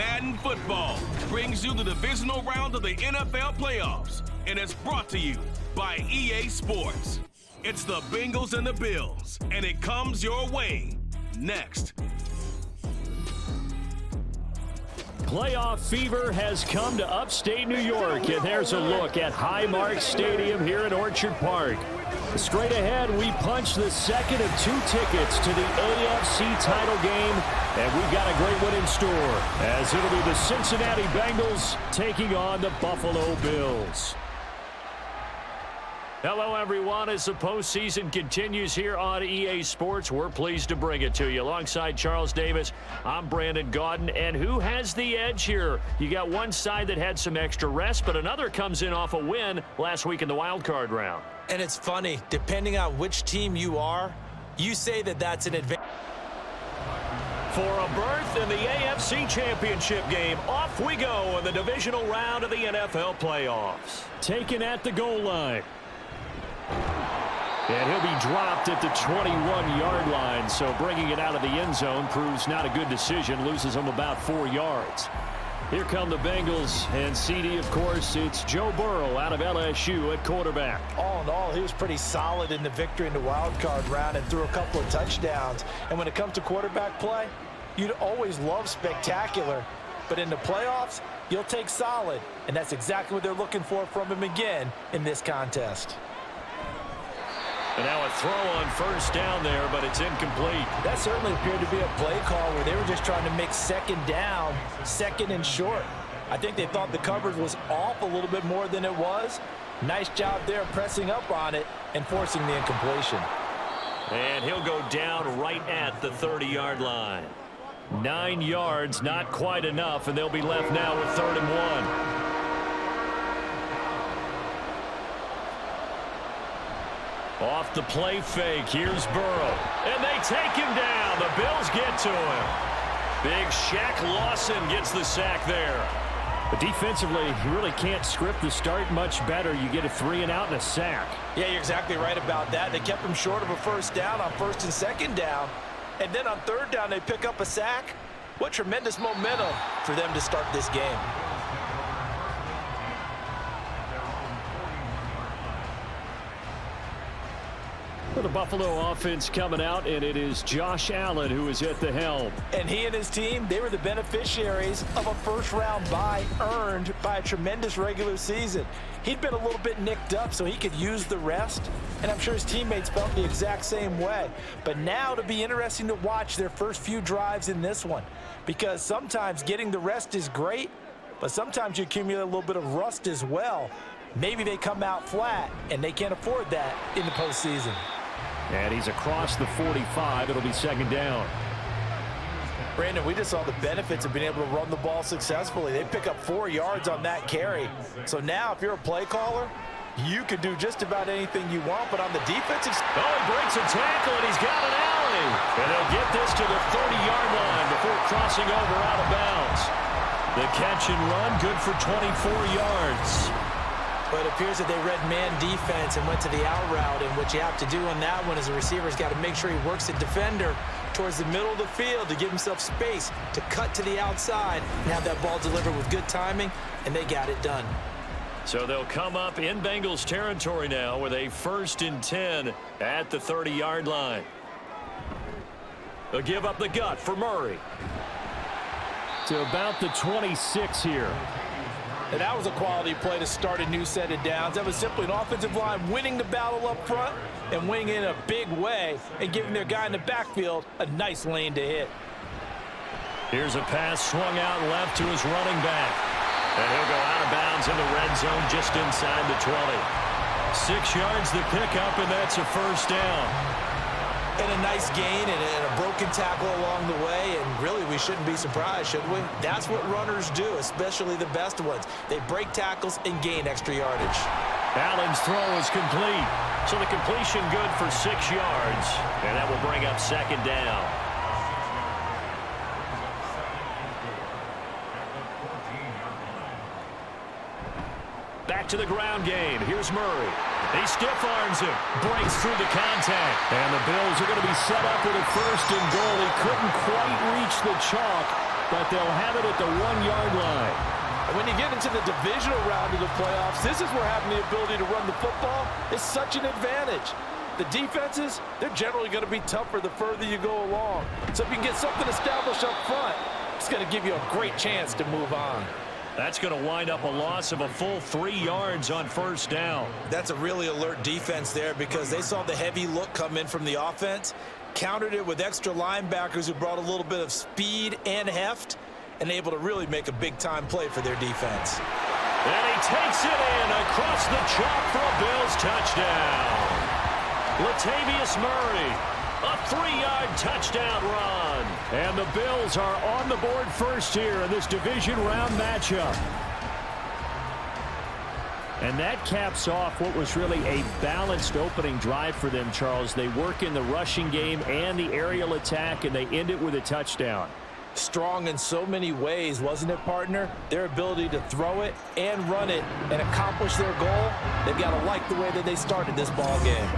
Madden Football brings you the divisional round of the NFL playoffs, and it's brought to you by EA Sports. It's the Bengals and the Bills, and it comes your way next. Playoff fever has come to upstate New York, and there's a look at Highmark Stadium here at Orchard Park. Straight ahead, we punch the second of 2 tickets to the AFC title game, and we've got a great one in store, as it'll be the Cincinnati Bengals taking on the Buffalo Bills. Hello, everyone. As the postseason continues here on EA Sports, we're pleased to bring it to you. Alongside Charles Davis, I'm Brandon Gaudin. And who has the edge here? You got one side that had some extra rest, but another comes in off a win last week in the wild card round. And it's funny, depending on which team you are, you say that that's an advantage. For a berth in the AFC Championship game, off we go in the divisional round of the NFL playoffs. Taken at the goal line. And he'll be dropped at the 21-yard line, so bringing it out of the end zone proves not a good decision, loses him about 4 yards. Here come the Bengals, and CD, of course, it's Joe Burrow out of LSU at quarterback. All in all, he was pretty solid in the victory in the wild card round and threw a couple of touchdowns. And when it comes to quarterback play, you'd always love spectacular, but in the playoffs, you'll take solid, and that's exactly what they're looking for from him again in this contest. And now a throw on first down there, but it's incomplete. That certainly appeared to be a play call where they were just trying to make second down, second and short. I think they thought the coverage was off a little bit more than it was. Nice job there pressing up on it and forcing the incompletion. And he'll go down right at the 30-yard line. 9 yards, not quite enough, and they'll be left now with 3rd and 1. Off the play fake, here's Burrow. And they take him down. The Bills get to him. Big Shaq Lawson gets the sack there. But defensively, you really can't script the start much better. You get a 3 and out and a sack. Yeah, you're exactly right about that. They kept him short of a first down on 1st and 2nd down. And then on 3rd down, they pick up a sack. What tremendous momentum for them to start this game. For the Buffalo offense coming out, and it is Josh Allen who is at the helm. And he and his team, they were the beneficiaries of a first-round bye earned by a tremendous regular season. He'd been a little bit nicked up so he could use the rest, and I'm sure his teammates felt the exact same way. But now it'll be interesting to watch their first few drives in this one, because sometimes getting the rest is great, but sometimes you accumulate a little bit of rust as well. Maybe they come out flat, and they can't afford that in the postseason. And he's across the 45. It'll be 2nd down. Brandon, we just saw the benefits of being able to run the ball successfully. They pick up 4 yards on that carry. So now if you're a play caller, you could do just about anything you want. But on the defensive side, he breaks a tackle, and he's got an alley. And he'll get this to the 30-yard line before crossing over out of bounds. The catch and run, good for 24 yards. But it appears that they read man defense and went to the out route. And what you have to do on that one is the receiver's got to make sure he works the defender towards the middle of the field to give himself space to cut to the outside and have that ball delivered with good timing, and they got it done. So they'll come up in Bengals territory now with a 1st and 10 at the 30-yard line. They'll give up the gut for Murray. To about the 26 here. And that was a quality play to start a new set of downs. That was simply an offensive line winning the battle up front and winning in a big way and giving their guy in the backfield a nice lane to hit. Here's a pass swung out left to his running back. And he'll go out of bounds in the red zone just inside the 20. 6 yards the pickup, and that's a 1st down. And a nice gain and a broken tackle along the way, and really we shouldn't be surprised, should we? That's what runners do, especially the best ones. They break tackles and gain extra yardage. Allen's throw is complete. So the completion good for 6 yards, and that will bring up 2nd down. Back to the ground game. Here's Murray. He stiff arms him, breaks through the contact. And the Bills are going to be set up with a 1st and goal. He couldn't quite reach the chalk, but they'll have it at the 1-yard line. And when you get into the divisional round of the playoffs, this is where having the ability to run the football is such an advantage. The defenses, they're generally going to be tougher the further you go along. So if you can get something established up front, it's going to give you a great chance to move on. That's going to wind up a loss of a full 3 yards on first down. That's a really alert defense there because they saw the heavy look come in from the offense, countered it with extra linebackers who brought a little bit of speed and heft, and able to really make a big-time play for their defense. And he takes it in across the chalk for a Bills touchdown. Latavius Murray, a 3-yard touchdown run. And the Bills are on the board first here in this division round matchup. And that caps off what was really a balanced opening drive for them, Charles. They work in the rushing game and the aerial attack, and they end it with a touchdown. Strong in so many ways, wasn't it, partner? Their ability to throw it and run it and accomplish their goal, they've got to like the way that they started this ball game.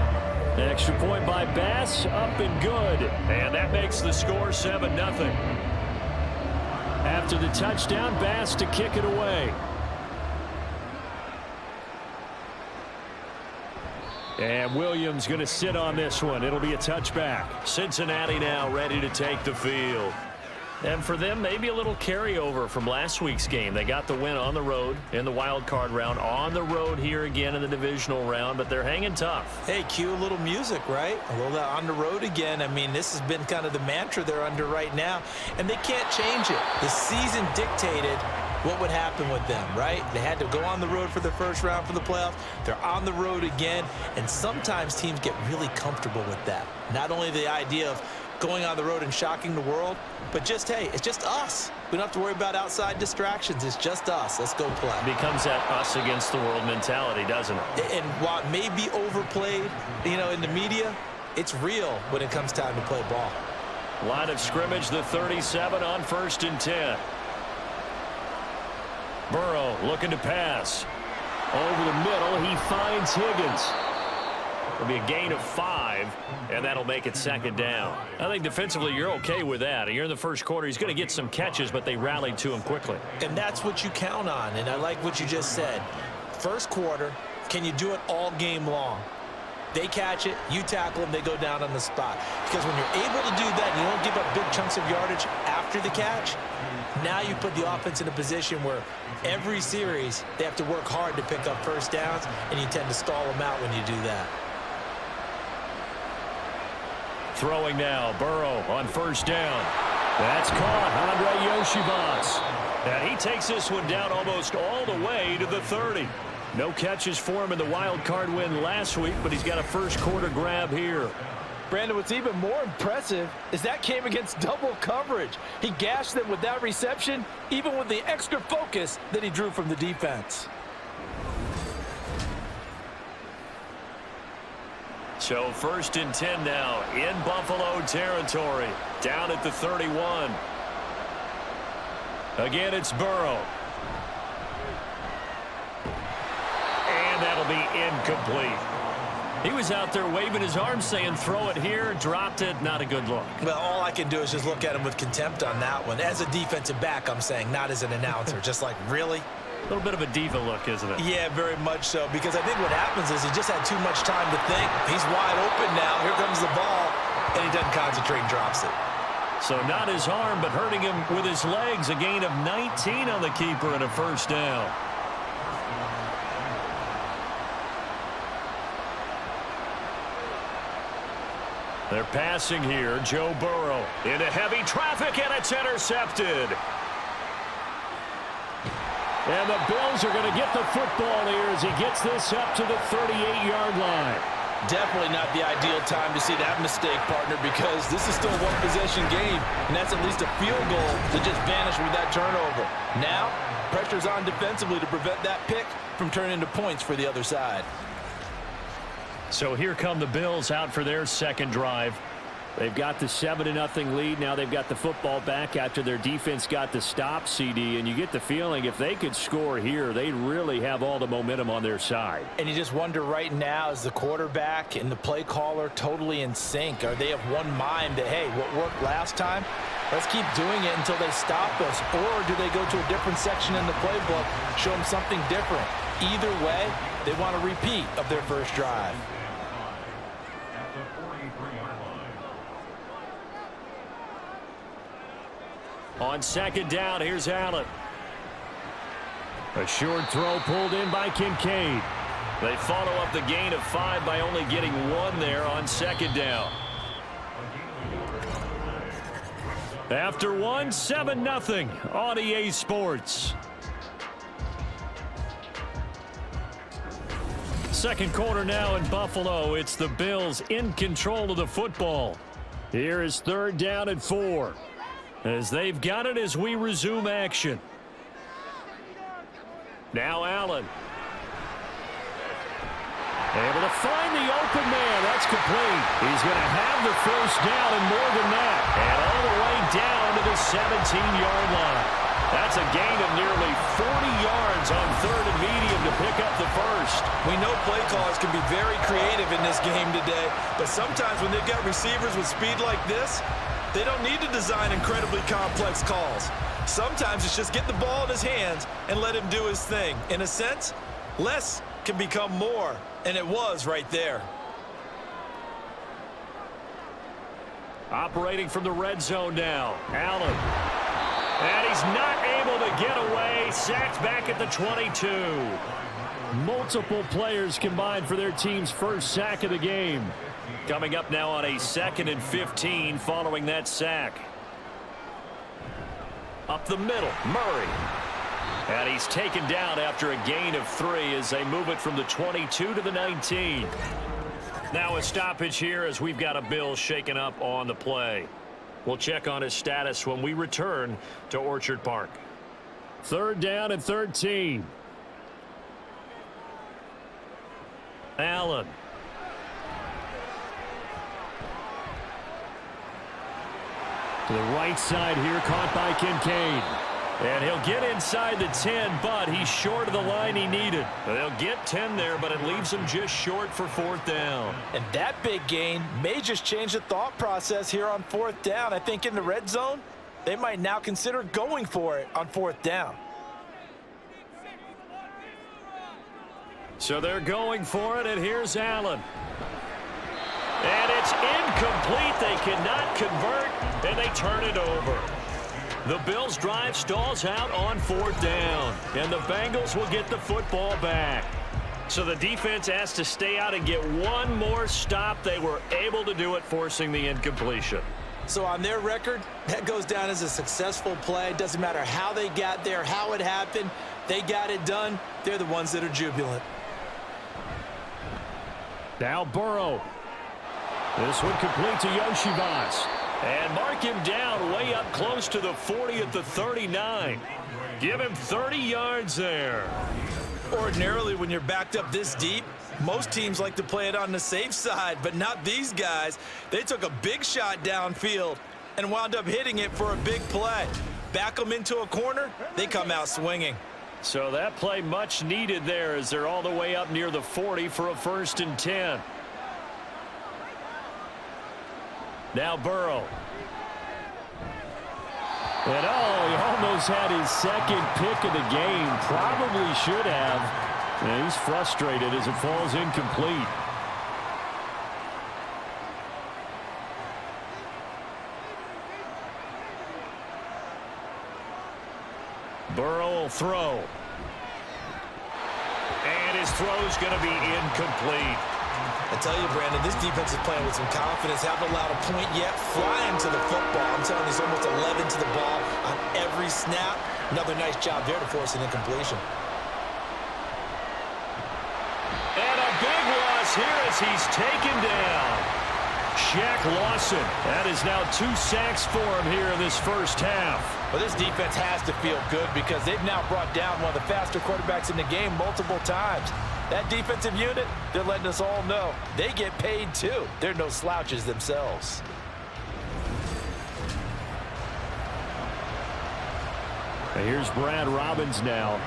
An extra point by Bass, up and good. And that makes the score 7-0. After the touchdown, Bass to kick it away. And Williams going to sit on this one. It'll be a touchback. Cincinnati now ready to take the field. And for them, maybe a little carryover from last week's game. They got the win on the road in the wild card round, on the road here again in the divisional round, but they're hanging tough. Hey, cue a little music, right? A little on the road again. I mean, this has been kind of the mantra they're under right now, and they can't change it. The season dictated what would happen with them, right? They had to go on the road for the first round for the playoffs. They're on the road again, and sometimes teams get really comfortable with that. Not only the idea of going on the road and shocking the world, but just, hey, it's just us. We don't have to worry about outside distractions. It's just us. Let's go play. It becomes that us against the world mentality, doesn't it? And while it may be overplayed, you know, in the media, it's real when it comes time to play ball. Line of scrimmage, the 37 on 1st and 10. Burrow looking to pass. Over the middle, he finds Higgins. It'll be a gain of 5, and that'll make it 2nd down. I think defensively you're okay with that. You're in the first quarter. He's going to get some catches, but they rallied to him quickly. And that's what you count on, and I like what you just said. First quarter, can you do it all game long? They catch it, you tackle them, they go down on the spot. Because when you're able to do that, and you don't give up big chunks of yardage after the catch, now you put the offense in a position where every series they have to work hard to pick up first downs, and you tend to stall them out when you do that. Throwing now, Burrow on 1st down. That's caught, Andre Yoshivas. And he takes this one down almost all the way to the 30. No catches for him in the wild card win last week, but he's got a first quarter grab here. Brandon, what's even more impressive is that came against double coverage. He gashed them with that reception, even with the extra focus that he drew from the defense. So 1st and 10 now in Buffalo territory, down at the 31. Again, it's Burrow. And that'll be incomplete. He was out there waving his arms saying throw it here, dropped it, not a good look. Well, all I can do is just look at him with contempt on that one. As a defensive back, I'm saying, not as an announcer. Just like, really? A little bit of a diva look, isn't it? Yeah, very much so, because I think what happens is he just had too much time to think. He's wide open now. Here comes the ball, and he doesn't concentrate and drops it. So not his arm, but hurting him with his legs. A gain of 19 on the keeper and a 1st down. They're passing here. Joe Burrow into heavy traffic, and it's intercepted. And the Bills are going to get the football here as he gets this up to the 38-yard line. Definitely not the ideal time to see that mistake, partner, because this is still a one-possession game, and that's at least a field goal to just vanish with that turnover. Now, pressure's on defensively to prevent that pick from turning into points for the other side. So here come the Bills out for their second drive. They've got the 7-0 lead. Now they've got the football back after their defense got the stop, CD. And you get the feeling if they could score here, they really have all the momentum on their side. And you just wonder right now, is the quarterback and the play caller totally in sync? Are they of one mind that, hey, what worked last time, let's keep doing it until they stop us? Or do they go to a different section in the playbook, show them something different? Either way, they want a repeat of their first drive. On second down, here's Allen. A short throw pulled in by Kincaid. They follow up the gain of 5 by only getting 1 there on second down. After 1, 7-0 on EA Sports. Second quarter now in Buffalo. It's the Bills in control of the football. Here is third down and 4. As they've got it as we resume action. Now Allen. Able to find the open man. That's complete. He's going to have the first down and more than that. And all the way down to the 17-yard line. That's a gain of nearly 40 yards on third and medium to pick up the first. We know play callers can be very creative in this game today, but sometimes when they've got receivers with speed like this, they don't need to design incredibly complex calls. Sometimes it's just get the ball in his hands and let him do his thing. In a sense, less can become more, and it was right there. Operating from the red zone now, Allen. And he's not able to get away. Sacked back at the 22. Multiple players combined for their team's first sack of the game. Coming up now on a 2nd and 15 following that sack. Up the middle, Murray. And he's taken down after a gain of 3 as they move it from the 22 to the 19. Now a stoppage here as we've got a Bill shaken up on the play. We'll check on his status when we return to Orchard Park. Third down and 13. Allen. To the right side here, caught by Kincaid. And he'll get inside the 10, but he's short of the line he needed. They'll get 10 there, but it leaves him just short for 4th down. And that big gain may just change the thought process here on 4th down. I think in the red zone, they might now consider going for it on 4th down. So they're going for it, and here's Allen. And it's incomplete. They cannot convert, and they turn it over. The Bills' drive stalls out on 4th down, and the Bengals will get the football back. So the defense has to stay out and get one more stop. They were able to do it, forcing the incompletion. So on their record, that goes down as a successful play. Doesn't matter how they got there, how it happened. They got it done. They're the ones that are jubilant. Now Burrow. This one complete to Yoshivas. And mark him down way up close to the 40 at the 39. Give him 30 yards there. Ordinarily, when you're backed up this deep, most teams like to play it on the safe side, but not these guys. They took a big shot downfield and wound up hitting it for a big play. Back them into a corner, they come out swinging. So that play much needed there as they're all the way up near the 40 for a 1st and 10. Now Burrow. And he almost had his 2nd pick of the game. Probably should have. And he's frustrated as it falls incomplete. Burrow will throw. And his throw's going to be incomplete. I tell you, Brandon, this defense is playing with some confidence. Haven't allowed a point yet. Flying to the football. I'm telling you, it's almost 11 to the ball on every snap. Another nice job there to force an incompletion. And a big loss here as he's taken down. Shaq Lawson. That is now 2 sacks for him here in this first half. Well, this defense has to feel good because they've now brought down one of the faster quarterbacks in the game multiple times. That defensive unit, they're letting us all know they get paid too. They're no slouches themselves. And here's Brad Robbins now.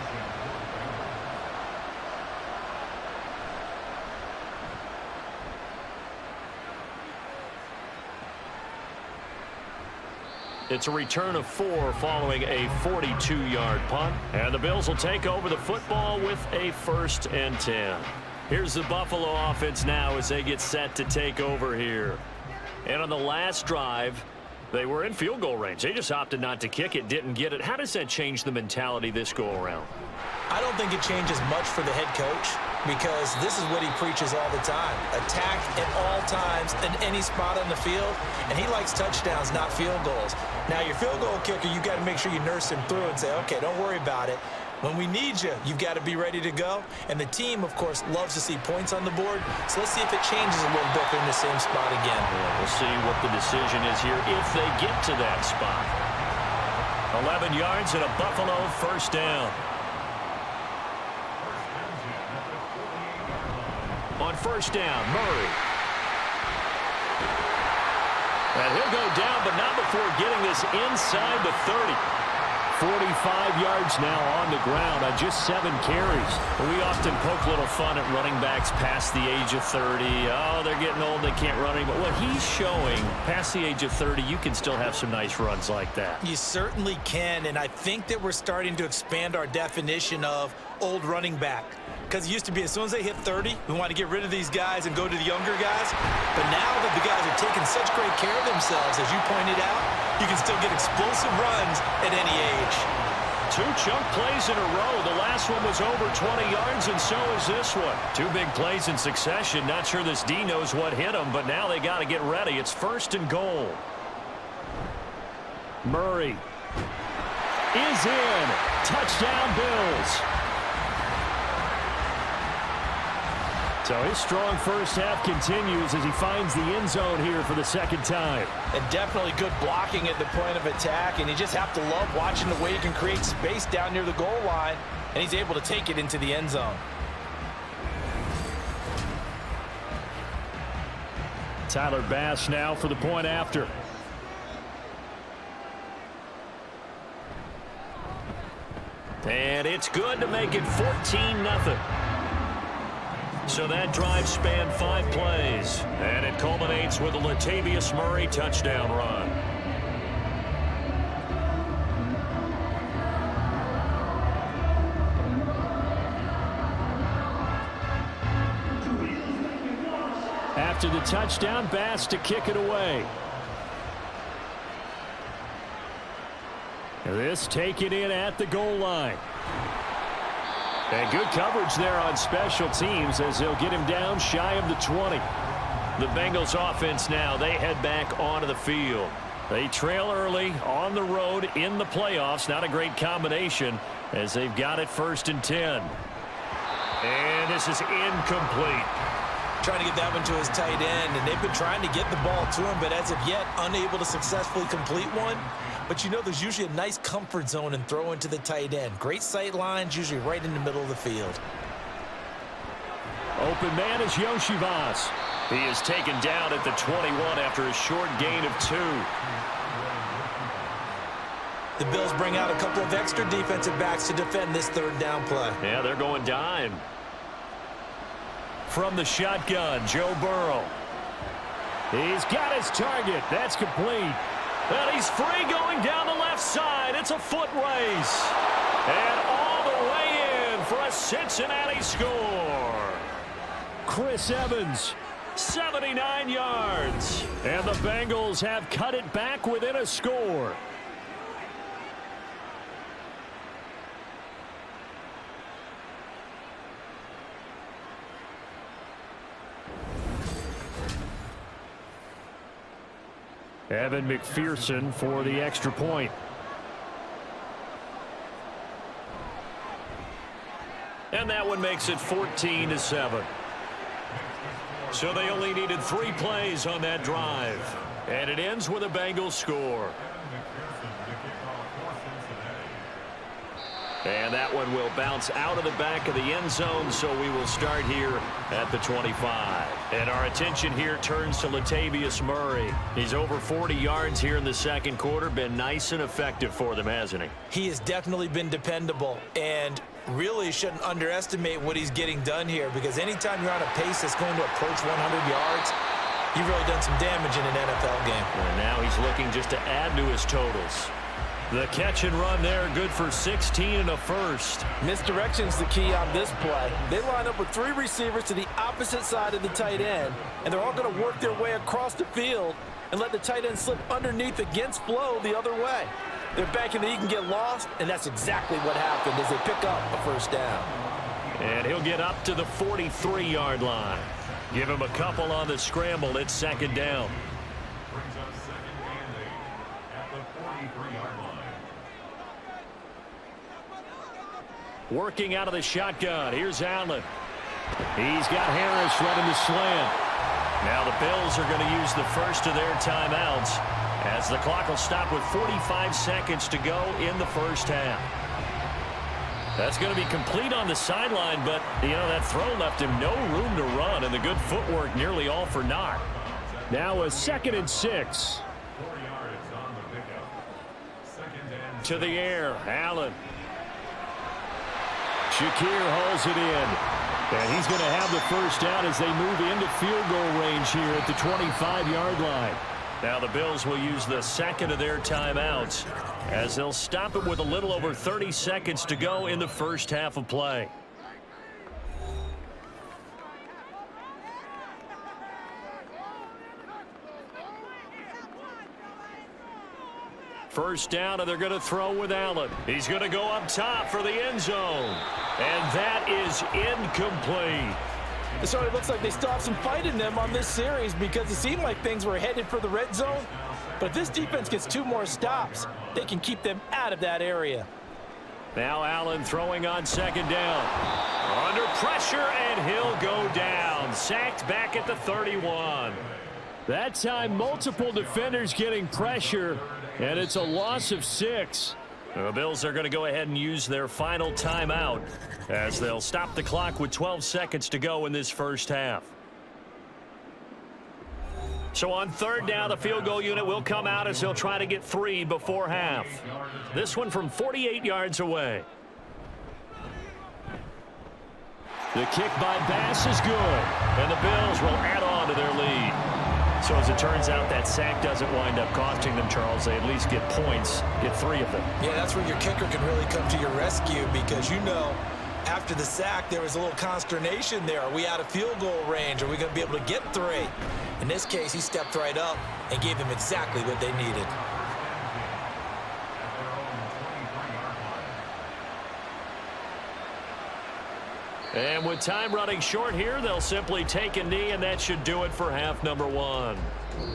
It's a return of 4 following a 42-yard punt. And the Bills will take over the football with a 1st and 10. Here's the Buffalo offense now as they get set to take over here. And on the last drive, they were in field goal range. They just opted not to kick it, didn't get it. How does that change the mentality this go-around? I don't think it changes much for the head coach because this is what he preaches all the time. Attack at all times in any spot on the field, and he likes touchdowns, not field goals. Now, your field goal kicker, you got to make sure you nurse him through and say, okay, don't worry about it. When we need you, you've got to be ready to go. And the team, of course, loves to see points on the board. So let's see if it changes a little bit in the same spot again. Yeah, we'll see what the decision is here if they get to that spot. 11 yards and a Buffalo 1st down. On 1st down, Murray. And he'll go down, but not before getting this inside the 30. 45 yards now on the ground on just 7 carries. We often poke little fun at running backs past the age of 30. Oh, they're getting old, they can't run anymore. What he's showing, past the age of 30, you can still have some nice runs like that. You certainly can, and I think that we're starting to expand our definition of old running back. Because it used to be as soon as they hit 30, we want to get rid of these guys and go to the younger guys. But now that the guys are taking such great care of themselves, as you pointed out, you can still get explosive runs at any age. 2 chunk plays in a row. The last one was over 20 yards, and so is this one. 2 big plays in succession. Not sure this D knows what hit him, but now they got to get ready. It's 1st and goal. Murray is in. Touchdown, Bills. So his strong first half continues as he finds the end zone here for the 2nd time. And definitely good blocking at the point of attack, and you just have to love watching the way he can create space down near the goal line, and he's able to take it into the end zone. Tyler Bass now for the point after. And it's good to make it 14-0. So that drive spanned 5 plays, and it culminates with a Latavius Murray touchdown run. After the touchdown, Bass to kick it away. This taken in at the goal line. And good coverage there on special teams as they'll get him down shy of the 20. The Bengals offense now, they head back onto the field. They trail early on the road in the playoffs. Not a great combination as they've got it 1st and 10. And this is incomplete. Trying to get that one to his tight end, and they've been trying to get the ball to him, but as of yet, unable to successfully complete one. But you know there's usually a nice comfort zone and throw into the tight end. Great sight lines, usually right in the middle of the field. Open man is Yoshivas. He is taken down at the 21 after a short gain of 2. The Bills bring out a couple of extra defensive backs to defend this 3rd down play. Yeah, they're going dime. From the shotgun, Joe Burrow. He's got his target. That's complete. And he's free going down the left side. It's a foot race. And all the way in for a Cincinnati score. Chris Evans, 79 yards. And the Bengals have cut it back within a score. Evan McPherson for the extra point. And that one makes it 14-7. So they only needed 3 plays on that drive. And it ends with a Bengals score. And that one will bounce out of the back of the end zone, so we will start here at the 25. And our attention here turns to Latavius Murray. He's over 40 yards here in the second quarter. Been nice and effective for them, hasn't he? He has definitely been dependable, and really shouldn't underestimate what he's getting done here, because anytime you're on a pace that's going to approach 100 yards, you've really done some damage in an NFL game. And now he's looking just to add to his totals. The catch and run there, good for 16 and a first. Misdirection's the key on this play. They line up with 3 receivers to the opposite side of the tight end, and they're all going to work their way across the field and let the tight end slip underneath against flow the other way. They're banking that he can get lost, and that's exactly what happened as they pick up a first down. And he'll get up to the 43-yard line. Give him a couple on the scramble. It's second down. Working out of the shotgun. Here's Allen. He's got Harris running the slant. Now the Bills are going to use the first of their timeouts as the clock will stop with 45 seconds to go in the first half. That's going to be complete on the sideline, but, you know, that throw left him no room to run, and the good footwork nearly all for naught. Now a 2nd and 6. To the air, Allen. Shakir hauls it in. And he's going to have the first down as they move into field goal range here at the 25-yard line. Now the Bills will use the second of their timeouts as they'll stop it with a little over 30 seconds to go in the first half of play. First down, and they're going to throw with Allen. He's going to go up top for the end zone. And that is incomplete. So it looks like they still have some fight in them on this series because it seemed like things were headed for the red zone. But if this defense gets 2 more stops, they can keep them out of that area. Now Allen throwing on second down. Under pressure, and he'll go down. Sacked back at the 31. That time, multiple defenders getting pressure, and it's a loss of 6. The Bills are going to go ahead and use their final timeout as they'll stop the clock with 12 seconds to go in this first half. So on third down, the field goal unit will come out as they'll try to get 3 before half. This one from 48 yards away. The kick by Bass is good, and the Bills will add on to their lead. So as it turns out, that sack doesn't wind up costing them, Charles. They at least get points, get 3 of them. Yeah, that's where your kicker can really come to your rescue because, you know, after the sack, there was a little consternation there. Are we out of field goal range? Are we going to be able to get 3? In this case, he stepped right up and gave them exactly what they needed. And with time running short here, they'll simply take a knee, and that should do it for half number 1.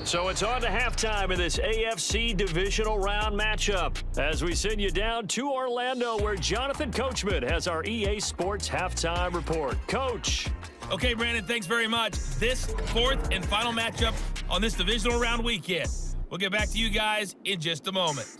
So it's on to halftime in this AFC Divisional Round matchup as we send you down to Orlando where Jonathan Coachman has our EA Sports Halftime Report. Coach. Okay, Brandon, thanks very much. This 4th and final matchup on this Divisional Round weekend. We'll get back to you guys in just a moment.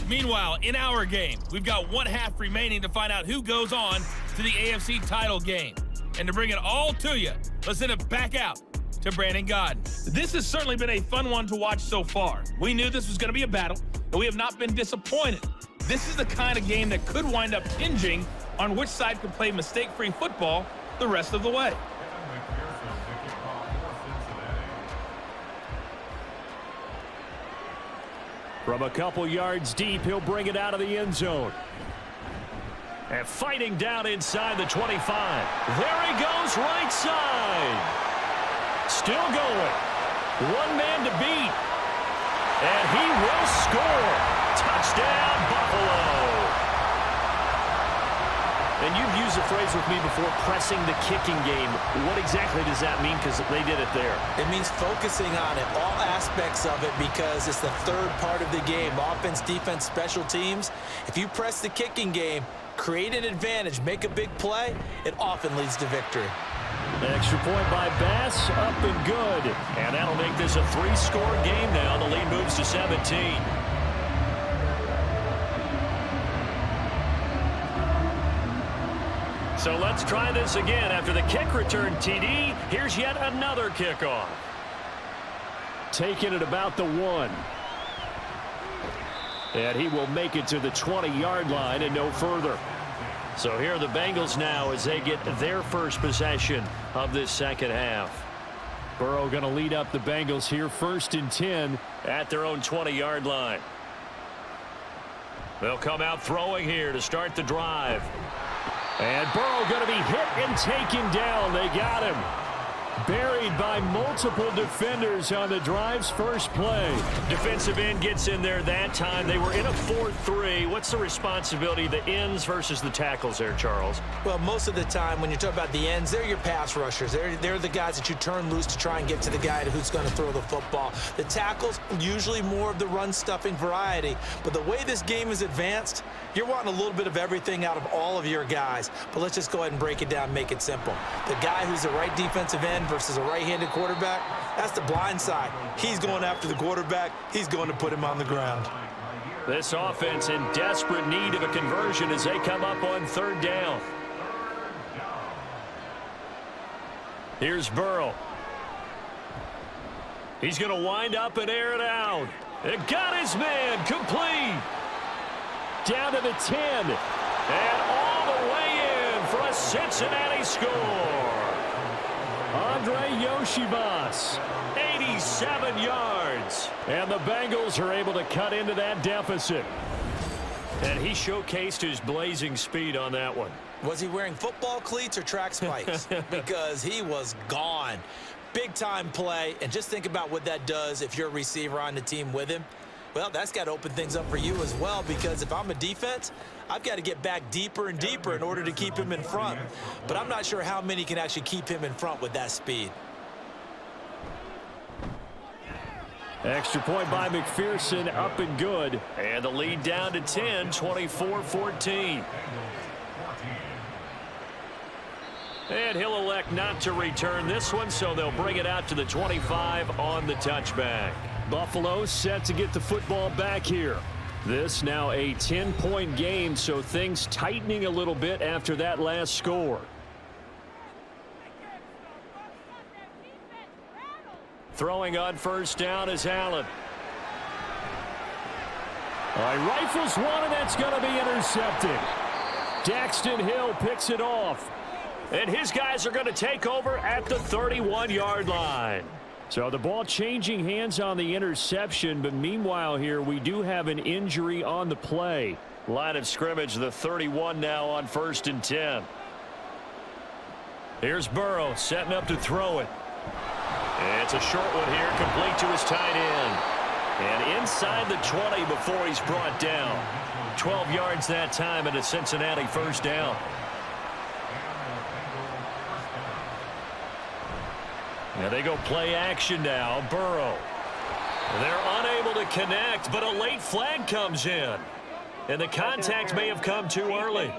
Meanwhile, in our game, we've got 1 half remaining to find out who goes on to the AFC title game. And to bring it all to you, let's send it back out to Brandon Godden. This has certainly been a fun one to watch so far. We knew this was going to be a battle, but we have not been disappointed. This is the kind of game that could wind up hinging on which side can play mistake-free football the rest of the way. From a couple yards deep, he'll bring it out of the end zone. And fighting down inside the 25. There he goes, right side. Still going. 1 man to beat. And he will score. Touchdown, Buffalo. And you've used the phrase with me before, pressing the kicking game. What exactly does that mean? Because they did it there. It means focusing on it, all aspects of it, because it's the 3rd part of the game. Offense, defense, special teams. If you press the kicking game, create an advantage, make a big play, it often leads to victory. Extra point by Bass, up and good. And that'll make this a 3-score game now. The lead moves to 17. So let's try this again. After the kick return TD, here's yet another kickoff. Taking it about the 1. And he will make it to the 20-yard line and no further. So here are the Bengals now as they get their first possession of this second half. Burrow going to lead up the Bengals here, 1st and 10 at their own 20-yard line. They'll come out throwing here to start the drive. And Burrow going to be hit and taken down. They got him. Buried by multiple defenders on the drive's first play. Defensive end gets in there that time. They were in a 4-3. What's the responsibility of the ends versus the tackles there, Charles? Well, most of the time when you talk about the ends, they're your pass rushers. They're the guys that you turn loose to try and get to the guy who's going to throw the football. The tackles, usually more of the run-stuffing variety. But the way this game is advanced, you're wanting a little bit of everything out of all of your guys. But let's just go ahead and break it down and make it simple. The guy who's the right defensive end versus a right-handed quarterback, that's the blind side. He's going after the quarterback. He's going to put him on the ground. This offense in desperate need of a conversion as they come up on 3rd down. Here's Burrow. He's going to wind up and air it out. It got his man complete. Down to the 10. And all the way in for a Cincinnati score. Andre Yoshibas, 87 yards. And the Bengals are able to cut into that deficit. And he showcased his blazing speed on that one. Was he wearing football cleats or track spikes? Because he was gone. Big-time play. And just think about what that does if you're a receiver on the team with him. Well, that's got to open things up for you as well, because if I'm a defense, I've got to get back deeper and deeper in order to keep him in front. But I'm not sure how many can actually keep him in front with that speed. Extra point by McPherson, up and good. And the lead down to 10, 24-14. And he'll elect not to return this one, so they'll bring it out to the 25 on the touchback. Buffalo set to get the football back here. This now a 10-point game, so things tightening a little bit after that last score. Throwing on 1st down is Allen. All right, rifles one, and that's going to be intercepted. Daxton Hill picks it off. And his guys are going to take over at the 31-yard line. So the ball changing hands on the interception, but meanwhile here we do have an injury on the play. Line of scrimmage, the 31 now on 1st and 10. Here's Burrow setting up to throw it. And it's a short one here, complete to his tight end. And inside the 20 before he's brought down. 12 yards that time and a Cincinnati 1st down. Now they go play action now. Burrow. They're unable to connect, but a late flag comes in. And the contact may have come too early.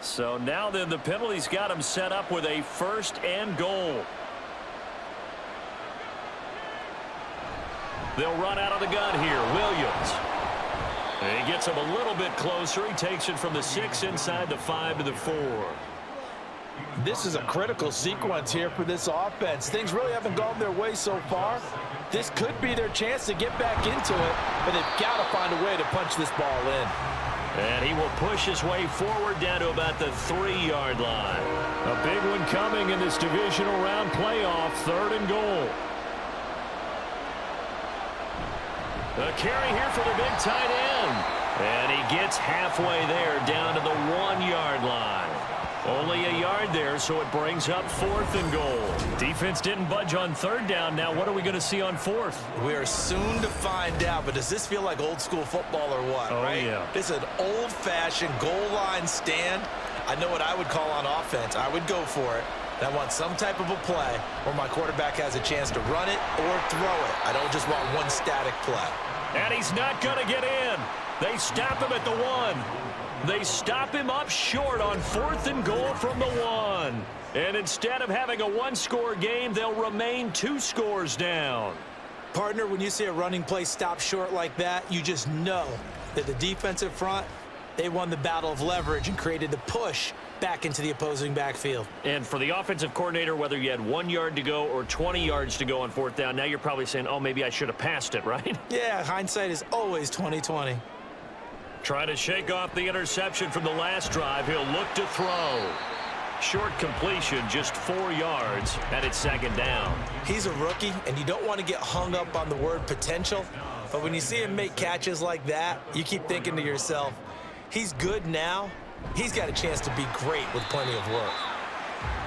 So now then the penalty's got him set up with a 1st and goal. They'll run out of the gun here. Williams. And he gets him a little bit closer. He takes it from the 6 inside the 5 to the 4. This is a critical sequence here for this offense. Things really haven't gone their way so far. This could be their chance to get back into it, but they've got to find a way to punch this ball in. And he will push his way forward down to about the 3-yard line. A big one coming in this divisional round playoff, 3rd and goal. A carry here for the big tight end. And he gets halfway there down to the 1-yard line. Only a yard there, so it brings up 4th and goal. Defense didn't budge on 3rd down. Now what are we going to see on 4th? We're soon to find out, but does this feel like old school football or what, right? Yeah. It's an old-fashioned goal line stand. I know what I would call on offense. I would go for it. And I want some type of a play where my quarterback has a chance to run it or throw it. I don't just want one static play. And he's not going to get in. They stop him at the 1. They stop him up short on 4th and goal from the 1. And instead of having a 1-score game, they'll remain 2 scores down. Partner, when you see a running play stop short like that, you just know that the defensive front, they won the battle of leverage and created the push back into the opposing backfield. And for the offensive coordinator, whether you had 1 yard to go or 20 yards to go on 4th down, now you're probably saying, oh, maybe I should have passed it, right? Yeah, hindsight is always 20/20. Trying to shake off the interception from the last drive. He'll look to throw. Short completion, just 4 yards, and it's 2nd down. He's a rookie, and you don't want to get hung up on the word potential, but when you see him make catches like that, you keep thinking to yourself, he's good now. He's got a chance to be great with plenty of work.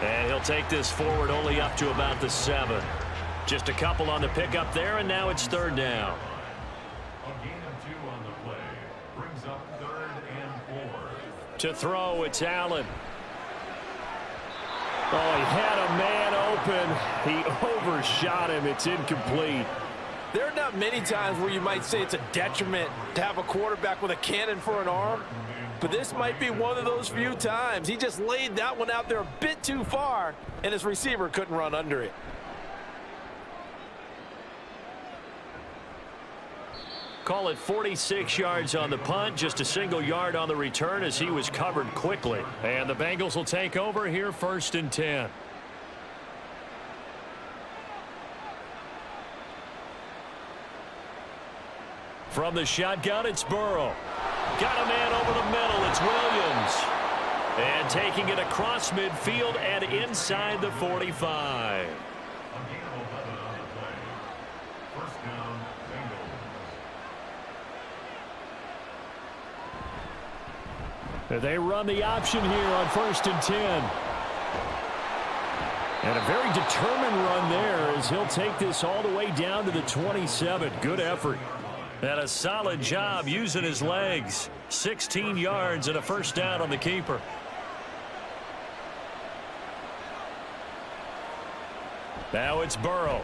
And he'll take this forward only up to about the 7. Just a couple on the pickup there, and now it's 3rd down. A gain of 2 on the play brings up 3rd and 4. To throw, it's Allen. Oh, he had a man open. He overshot him. It's incomplete. There are not many times where you might say it's a detriment to have a quarterback with a cannon for an arm, but this might be one of those few times. He just laid that one out there a bit too far, and his receiver couldn't run under it. Call it 46 yards on the punt, just a single yard on the return as he was covered quickly. And the Bengals will take over here 1st and 10. From the shotgun, it's Burrow. Got a man over the middle. It's Williams. And taking it across midfield and inside the 45. A gain of 11 on the play. 1st down, Bengals. They run the option here on 1st and 10. And a very determined run there as he'll take this all the way down to the 27. Good effort. And a solid job using his legs. 16 yards and a 1st down on the keeper. Now it's Burrow.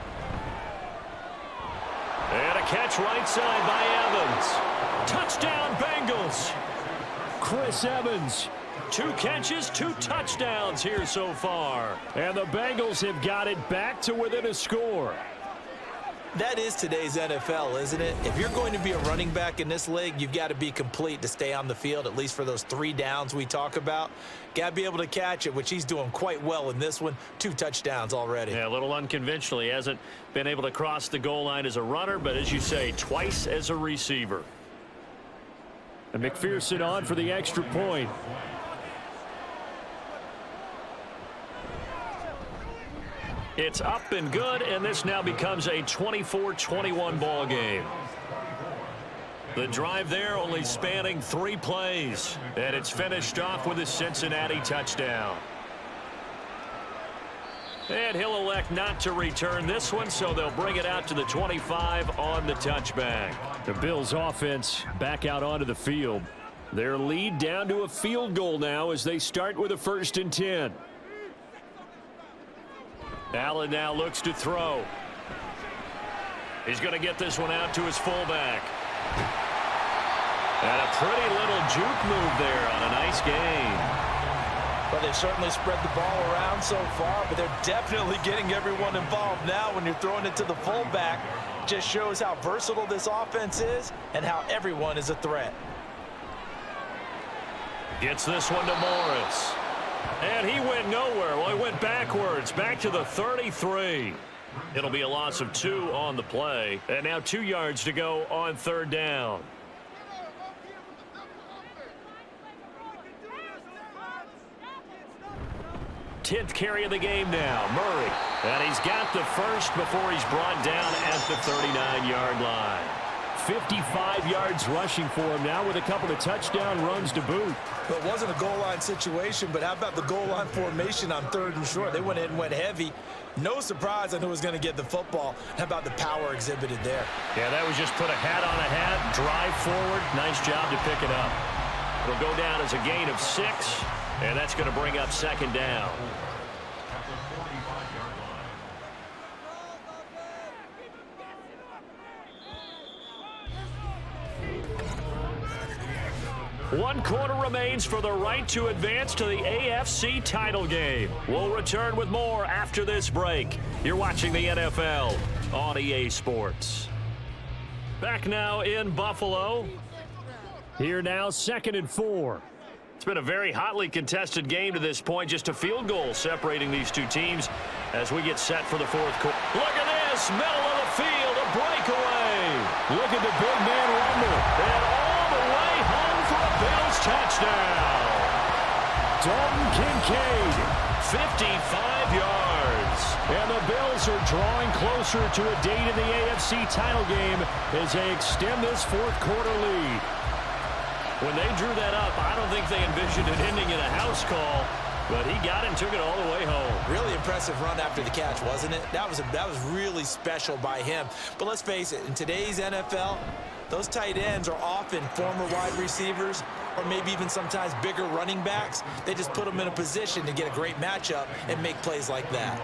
And a catch right side by Evans. Touchdown, Bengals. Chris Evans. 2 catches, 2 touchdowns here so far. And the Bengals have got it back to within a score. That is today's NFL, isn't it? If you're going to be a running back in this league, you've got to be complete to stay on the field, at least for those 3 downs we talk about. Got to be able to catch it, which he's doing quite well in this one. 2 touchdowns already. Yeah, a little unconventional. He hasn't been able to cross the goal line as a runner, but as you say, twice as a receiver. And McPherson on for the extra point. It's up and good, and this now becomes a 24-21 ball game. The drive there only spanning 3 plays, and it's finished off with a Cincinnati touchdown. And he'll elect not to return this one, so they'll bring it out to the 25 on the touchback. The Bills offense back out onto the field. Their lead down to a field goal now as they start with a 1st and 10. Allen now looks to throw. He's going to get this one out to his fullback. And a pretty little juke move there on a nice game. Well, they've certainly spread the ball around so far, but they're definitely getting everyone involved now when you're throwing it to the fullback. Just shows how versatile this offense is and how everyone is a threat. Gets this one to Morris. And he went nowhere. Well, he went backwards, back to the 33. It'll be a loss of 2 on the play. And now 2 yards to go on 3rd down. Tenth carry of the game now, Murray. And he's got the first before he's brought down at the 39-yard line. 55 yards rushing for him now with a couple of touchdown runs to boot. But it wasn't a goal line situation, but how about the goal line formation on 3rd and short? They went in and went heavy. No surprise on who was going to get the football. How about the power exhibited there? Yeah, that was just put a hat on a hat, drive forward. Nice job to pick it up. It'll go down as a gain of 6, and that's going to bring up 2nd down. 1 quarter remains for the right to advance to the AFC title game. We'll return with more after this break. You're watching the NFL on EA Sports. Back now in Buffalo. Here now, 2nd and 4. It's been a very hotly contested game to this point. Just a field goal separating these two teams as we get set for the 4th quarter. Look at this, middle of the field, a breakaway. Look at the big man rumble. And all the way home for a Bills touchdown. Dalton Kincaid, 55 yards. And the Bills are drawing closer to a date in the AFC title game as they extend this 4th quarter lead. When they drew that up, I don't think they envisioned it ending in a house call, but he got it and took it all the way home. Really impressive run after the catch, wasn't it? That was really special by him. But let's face it, in today's NFL, those tight ends are often former wide receivers or maybe even sometimes bigger running backs. They just put them in a position to get a great matchup and make plays like that.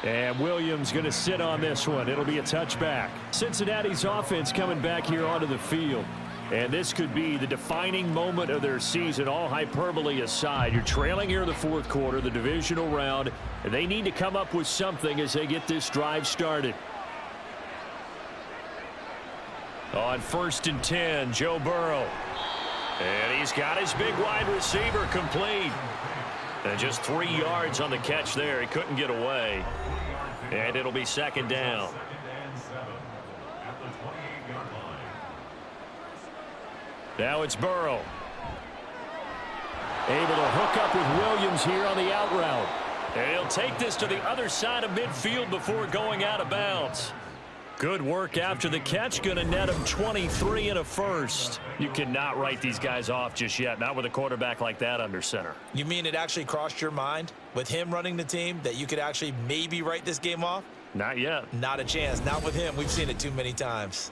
And Williams going to sit on this one. It'll be a touchback. Cincinnati's offense coming back here onto the field. And this could be the defining moment of their season, all hyperbole aside. You're trailing here in the 4th quarter, the divisional round, and they need to come up with something as they get this drive started. On 1st and 10, Joe Burrow. And he's got his big wide receiver complete. And just 3 yards on the catch there. He couldn't get away. And it'll be 2nd down. Now it's Burrow. Able to hook up with Williams here on the out route. And he'll take this to the other side of midfield before going out of bounds. Good work after the catch. Going to net him 23 and a first. You cannot write these guys off just yet. Not with a quarterback like that under center. You mean it actually crossed your mind with him running the team that you could actually maybe write this game off? Not yet. Not a chance. Not with him. We've seen it too many times.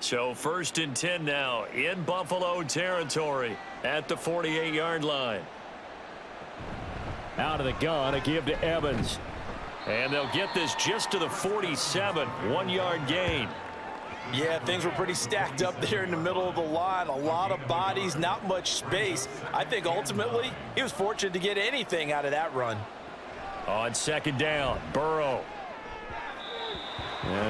So 1st and 10 now in Buffalo territory at the 48-yard line. Out of the gun, a give to Evans. And they'll get this just to the 47, 1-yard gain. Yeah, things were pretty stacked up there in the middle of the line. A lot of bodies, not much space. I think ultimately he was fortunate to get anything out of that run. On 2nd down, Burrow.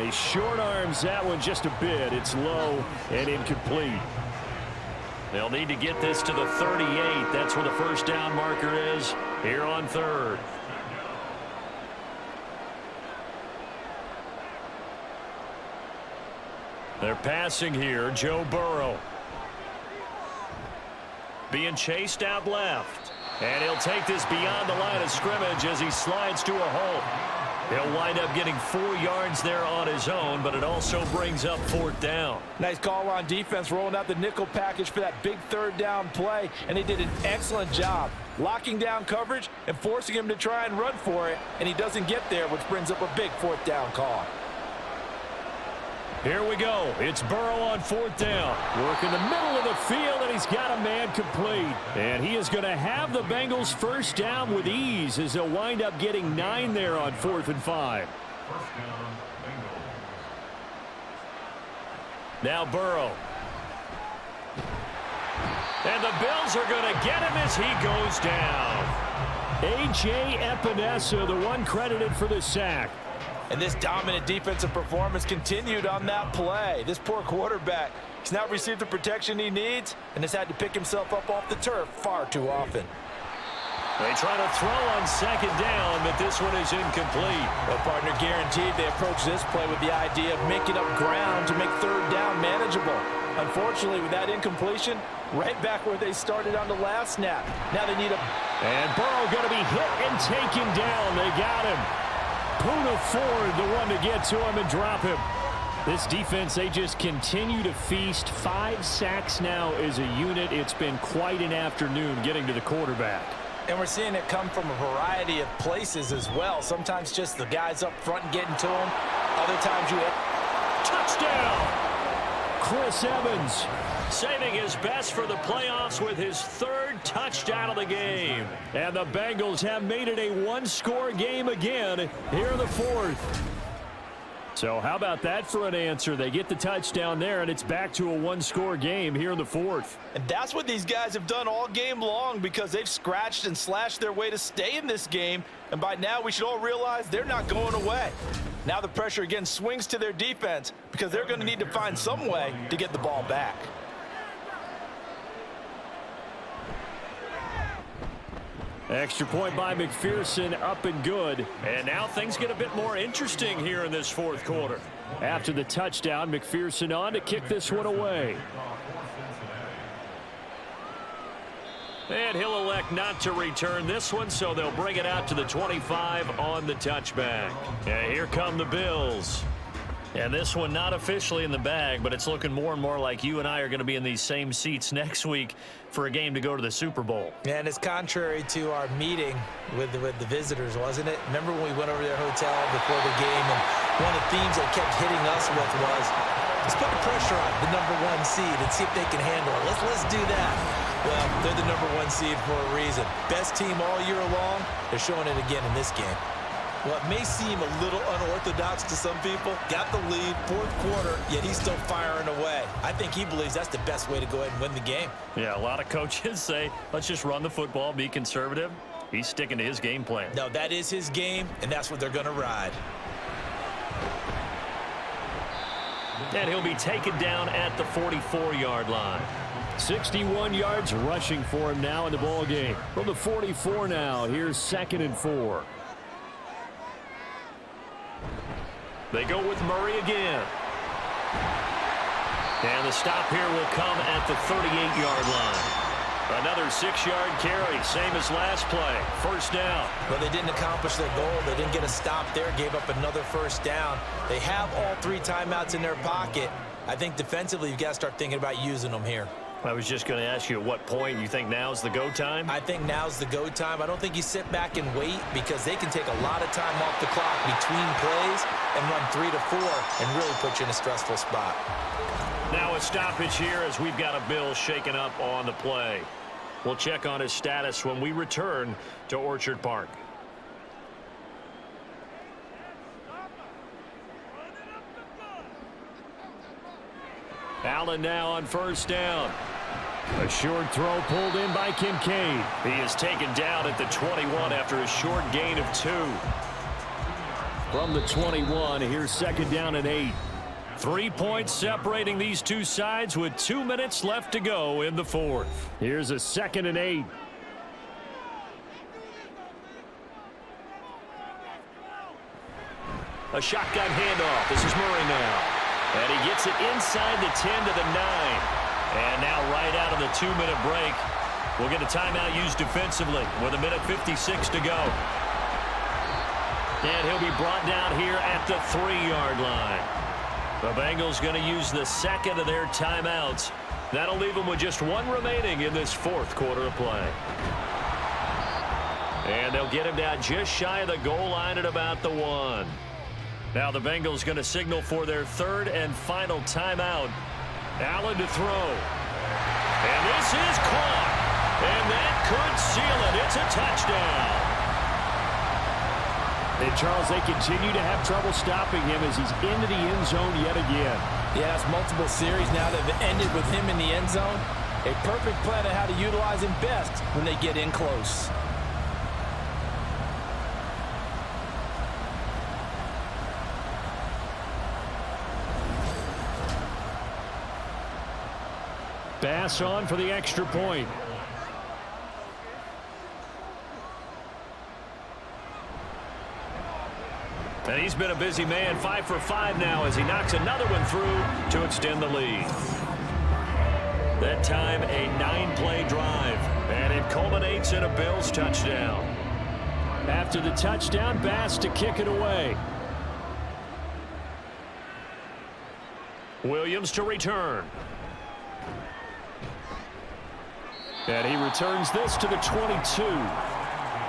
He short arms that one just a bit. It's low and incomplete. They'll need to get this to the 38. That's where the 1st down marker is here on 3rd. They're passing here. Joe Burrow. Being chased out left. And he'll take this beyond the line of scrimmage as he slides to a halt. He'll wind up getting 4 yards there on his own, but it also brings up 4th down. Nice call on defense, rolling out the nickel package for that big 3rd down play, and they did an excellent job locking down coverage and forcing him to try and run for it, and he doesn't get there, which brings up a big 4th down call. Here we go. It's Burrow on 4th down. Work in the middle of the field, and he's got a man complete. And he is going to have the Bengals 1st down with ease as they'll wind up getting 9 there on 4th and 5. Now Burrow. And the Bills are going to get him as he goes down. A.J. Epinesa, the one credited for the sack. And this dominant defensive performance continued on that play. This poor quarterback, he's not received the protection he needs and has had to pick himself up off the turf far too often. They try to throw on 2nd down, but this one is incomplete. Well, partner, guaranteed they approach this play with the idea of making up ground to make 3rd down manageable. Unfortunately, with that incompletion, right back where they started on the last snap. Now they need a... And Burrow going to be hit and taken down. They got him. Poona Ford, the one to get to him and drop him. This defense, they just continue to feast. 5 sacks now as a unit. It's been quite an afternoon getting to the quarterback. And we're seeing it come from a variety of places as well. Sometimes just the guys up front getting to him. Other times you hit. Touchdown! Chris Evans saving his best for the playoffs with his 3rd touchdown of the game. And the Bengals have made it a 1-score game again here in the 4th. So how about that for an answer? They get the touchdown there, and it's back to a one-score game here in the fourth. And that's what these guys have done all game long because they've scratched and slashed their way to stay in this game. And by now, we should all realize they're not going away. Now the pressure again swings to their defense because they're going to need to find some way to get the ball back. Extra point by McPherson, up and good. And now things get a bit more interesting here in this fourth quarter. After the touchdown, McPherson on to kick this one away. And he'll elect not to return this one, so they'll bring it out to the 25 on the touchback. And here come the Bills. And this one not officially in the bag, but it's looking more and more like you and I are going to be in these same seats next week for a game to go to the Super Bowl. And it's contrary to our meeting with the visitors, wasn't it? Remember when we went over to their hotel before the game, and one of the themes they kept hitting us with was, let's put the pressure on the #1 seed and see if they can handle it. Let's do that. Well, they're the #1 seed for a reason. Best team all year long. They're showing it again in this game. Well, it may seem a little unorthodox to some people. Got the lead, fourth quarter, yet he's still firing away. I think he believes that's the best way to go ahead and win the game. Yeah, a lot of coaches say, let's just run the football, be conservative. He's sticking to his game plan. No, that is his game, and that's what they're going to ride. And he'll be taken down at the 44-yard line. 61 yards rushing for him now in the ball game. From the 44 now, here's 2nd and 4. They go with Murray again. And the stop here will come at the 38-yard line. Another 6-yard carry, same as last play. First down. Well, they didn't accomplish their goal. They didn't get a stop there, gave up another first down. They have all 3 timeouts in their pocket. I think defensively, you've got to start thinking about using them here. I was just going to ask you at what point you think now's the go time? I think now's the go time. I don't think you sit back and wait because they can take a lot of time off the clock between plays and run 3 to 4 and really put you in a stressful spot. Now a stoppage here as we've got a Bill shaken up on the play. We'll check on his status when we return to Orchard Park. Allen now on first down. A short throw pulled in by Kincaid. He is taken down at the 21 after a short gain of 2. From the 21, here's 2nd down and 8. 3 points separating these two sides with 2 minutes left to go in the fourth. Here's a 2nd and 8. A shotgun handoff. This is Murray now. And he gets it inside the 10 to the 9. And now right out of the 2-minute break, we'll get a timeout used defensively with 1:56 to go. And he'll be brought down here at the 3-yard line. The Bengals going to use the 2nd of their timeouts. That'll leave them with just 1 remaining in this fourth quarter of play. And they'll get him down just shy of the goal line at about the 1. Now the Bengals going to signal for their 3rd and final timeout. Allen to throw. And this is caught. And that could seal it. It's a touchdown. And Charles, they continue to have trouble stopping him as he's into the end zone yet again. Yeah, it's multiple series now that have ended with him in the end zone. A perfect plan on how to utilize him best when they get in close. Pass on for the extra point. And he's been a busy man, 5 for 5 now as he knocks another one through to extend the lead. That time a 9-play drive, and it culminates in a Bills touchdown. After the touchdown, Bass to kick it away. Williams to return. And he returns this to the 22.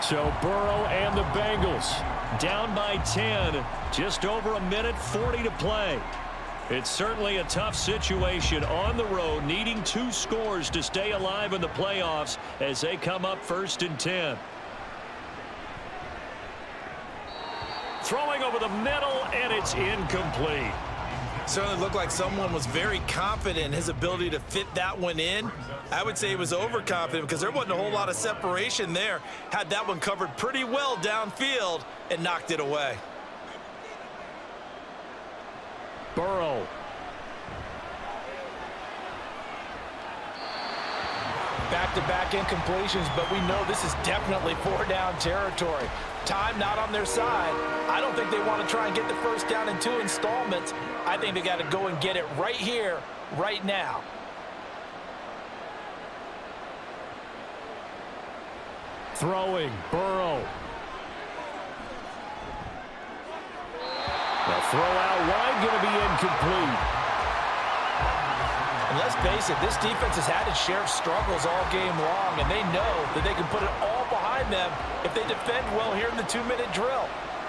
So Burrow and the Bengals down by 10. Just over 1:40 to play. It's certainly a tough situation on the road, needing 2 scores to stay alive in the playoffs as they come up 1st and 10. throwing over the middle, and it's incomplete. Certainly looked like someone was very confident in his ability to fit that one in. I would say he was overconfident because there wasn't a whole lot of separation there. Had that one covered pretty well downfield and knocked it away. Burrow. Back-to-back incompletions, but we know this is definitely 4-down territory. Time not on their side. I don't think they want to try and get the first down in 2 installments. I think they got to go and get it right here, right now. Throwing, Burrow. The throw out wide going to be incomplete. And let's face it, this defense has had its share of struggles all game long, and they know that they can put it all behind them if they defend well here in the 2-minute drill.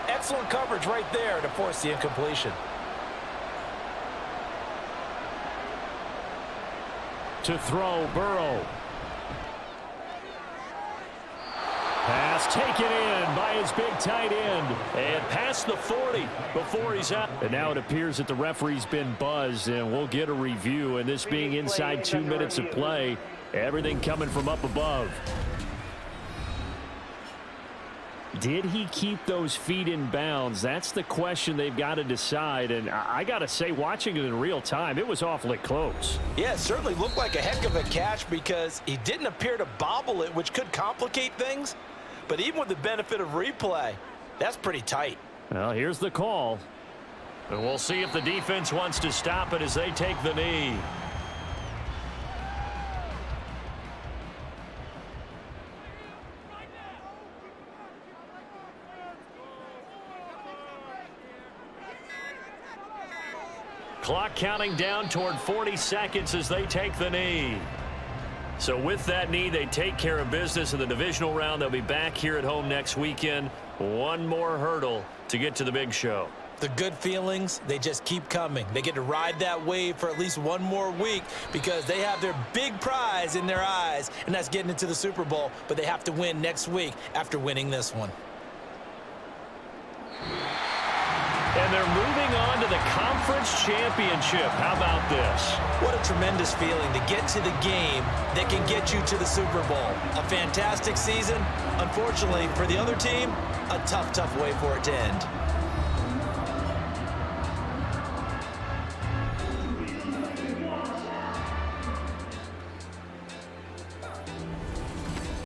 Excellent coverage right there to force the incompletion. To throw, Burrow. Pass taken in by his big tight end. And past the 40 before he's out. And now it appears that the referee's been buzzed, and we'll get a review. And this being inside 2 minutes of play, everything coming from up above. Did he keep those feet in bounds? That's the question they've got to decide. And I got to say, watching it in real time, it was awfully close. Yeah, it certainly looked like a heck of a catch because he didn't appear to bobble it, which could complicate things. But even with the benefit of replay, that's pretty tight. Well, here's the call. And we'll see if the defense wants to stop it as they take the knee. Clock counting down toward 40 seconds as they take the knee. So with that knee, they take care of business in the divisional round. They'll be back here at home next weekend. One more hurdle to get to the big show. The good feelings, they just keep coming. They get to ride that wave for at least one more week because they have their big prize in their eyes, and that's getting into the Super Bowl. But they have to win next week after winning this one. And they're moving on to the conference championship. How about this? What a tremendous feeling to get to the game that can get you to the Super Bowl. A fantastic season. Unfortunately, for the other team, a tough, tough way for it to end.